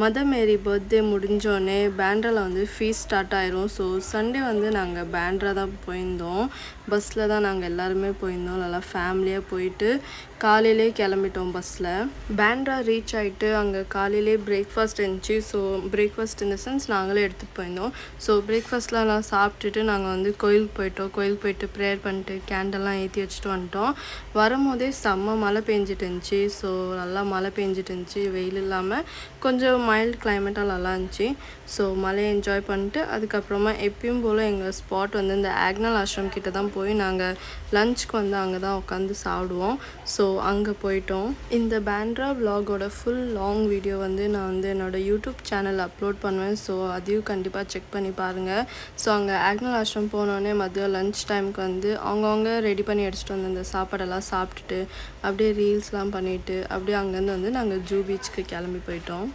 Mother மேரி birthday முடிஞ்சோடனே பேண்ட்ராவில் வந்து fees start ஆயிரும். ஸோ சண்டே வந்து நாங்கள் பேண்ட்ரா தான் போயிருந்தோம். பஸ்ஸில் தான் நாங்கள் எல்லாருமே போயிருந்தோம். நல்லா ஃபேமிலியாக போயிட்டு காலையிலே கிளம்பிட்டோம் பஸ்ஸில். பேண்ட்ரா ரீச் ஆகிட்டு அங்கே காலையிலே பிரேக்ஃபாஸ்ட் இருந்துச்சு. ஸோ பிரேக்ஃபாஸ்ட் இந்த சென்ஸ் நாங்களே எடுத்துகிட்டு போயிருந்தோம். ஸோ பிரேக்ஃபாஸ்ட்லாம் நல்லா சாப்பிட்டுட்டு நாங்கள் வந்து கோயிலுக்கு போயிட்டோம். கோயிலுக்கு போயிட்டு ப்ரேயர் பண்ணிட்டு கேண்டல்லாம் ஏற்றி வச்சுட்டு வந்துட்டோம். வரும்போதே செம்ம மழை பெஞ்சிட்டு இருந்துச்சு. ஸோ நல்லா மழை பெஞ்சிட்டு இருந்துச்சு, வெயில் இல்லாமல் கொஞ்சம் மைல்டு கிளைமேட்டாக நல்லா இருந்துச்சு. ஸோ மழையை என்ஜாய் பண்ணிட்டு அதுக்கப்புறமா எப்பயும் போல் எங்கள் ஸ்பாட் வந்து இந்த ஆக்னல் ஆஷ்ரம் கிட்ட தான் போய் நாங்கள் லஞ்சுக்கு வந்து அங்கே தான் உட்காந்து சாப்பிடுவோம். ஸோ அங்கே போயிட்டோம். இந்த பேண்ட்ரா விலாகோட ஃபுல் லாங் வீடியோ வந்து நான் வந்து என்னோடய யூடியூப் சேனல் அப்லோட் பண்ணுவேன். ஸோ அதையும் கண்டிப்பாக செக் பண்ணி பாருங்கள். ஸோ அங்கே ஆக்னல் ஆஷ்ரம் போனோடனே மதியம் லஞ்ச் டைமுக்கு வந்து அவங்கவுங்க ரெடி பண்ணி எடுத்துகிட்டு வந்து அந்த சாப்பாடெல்லாம் சாப்பிட்டுட்டு அப்படியே ரீல்ஸ்லாம் பண்ணிவிட்டு அப்படியே அங்கேருந்து வந்து நாங்கள் ஜூ பீச்சுக்கு கிளம்பி போயிட்டோம்.